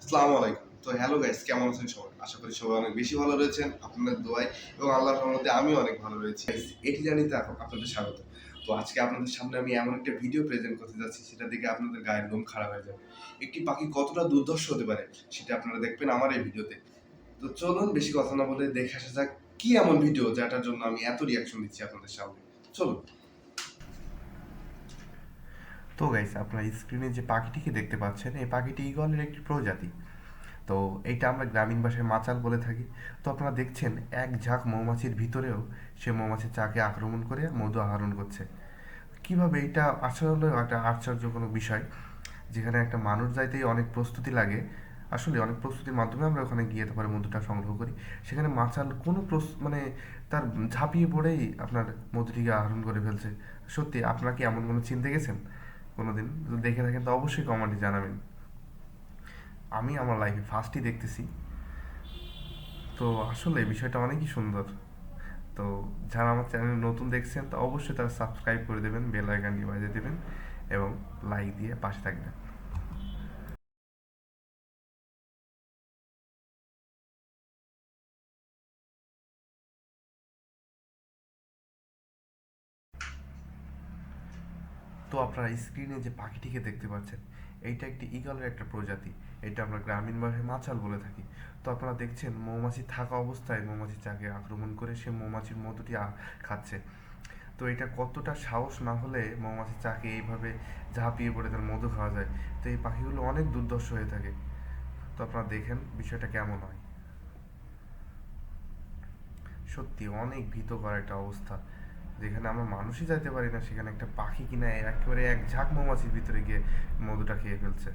আসসালামু আলাইকুম। তো হ্যালো গাইস, কেমন আছেন সবাই? আশা করি সবাই অনেক বেশি ভালো রয়েছেন আপনাদের দোয়ায় এবং আল্লাহর রহমতে আমিও অনেক ভালো রয়েছি। গাইস, এটি জানিতে আপনাদের স্বাগত। তো আজকে আপনাদের সামনে আমি এমন একটা ভিডিও প্রেজেন্ট করতে যাচ্ছি, সেটা দেখে আপনাদের গায়ের লোম খাড়া হয়ে যাবে। একটি পাখি কতটা দুর্ধর্ষ হতে পারে সেটা আপনারা দেখবেন আমার এই ভিডিওতে। তো চলুন বেশি কথা না বলে দেখে আসা যাক কি এমন ভিডিও যেটার জন্য আমি এত রিঅ্যাকশন দিচ্ছি আপনাদের সামনে। চলুন। তো গাইস, আপনারা স্ক্রিনে যে পাখিটিকে দেখতে পাচ্ছেন, এই পাখিটি ঈগলের একটি প্রজাতি। তো এইটা আমরা গ্রামীণ ভাষায় মাচাল বলে থাকি। তো আপনারা দেখছেন এক ঝাঁক মৌমাছির ভিতরেও সে মৌমাছির চাকে আক্রমণ করে মধু আহরণ করছে। কিভাবে এটা আসলে একটা আশ্চর্য কোনো বিষয়, যেখানে একটা মানুষ যাইতেই অনেক প্রস্তুতি লাগে। আসলে অনেক প্রস্তুতির মাধ্যমে আমরা ওখানে গিয়ে তারপরে মধুটা সংগ্রহ করি। সেখানে মাচাল কোনো মানে তার ঝাঁপিয়ে পড়েই আপনার মধুটিকে আহরণ করে ফেলছে। সত্যি আপনারা কি এমন কোনো চিনতে গেছেন কোনোদিন? যদি দেখে থাকেন তো অবশ্যই কমেন্টে জানাবেন। আমি আমার লাইফে ফার্স্টই দেখতেছি। তো আসলে বিষয়টা অনেকই সুন্দর। তো যারা আমার চ্যানেল নতুন দেখছেন তো অবশ্যই তারা সাবস্ক্রাইব করে দেবেন, বেল আইকনটি বাজিয়ে দেবেন এবং লাইক দিয়ে পাশে থাকবেন। তো আপনারা স্ক্রিনে যে পাখিটিকে দেখতে পাচ্ছেন, এইটা একটি ঈগলের একটা প্রজাতি। এটা আমরা গ্রামীণ ভাষায় মাছাল বলে থাকি। তো আপনারা দেখছেন মৌমাছি থাকা অবস্থায় মৌমাছি চাকে আক্রমণ করে সে মৌমাছির মধুটি খাচ্ছে। তো এটা কতটা সাহস না হলে মৌমাছি চাকে এইভাবে ঝাঁপিয়ে পড়ে তার মধু খাওয়া যায়। তো এই পাখিগুলো অনেক দুর্ধর্ষ হয়ে থাকে। তো আপনারা দেখেন বিষয়টা কেমন হয়। সত্যি অনেক ভীতকর একটা অবস্থা, যেখানে আমরা মানুষই যাইতে পারি না, সেখানে একটা পাখি কিনা একেবারে এক ঝাঁক মৌমাছির ভিতরে গিয়ে মধুটা খেয়ে ফেলছে।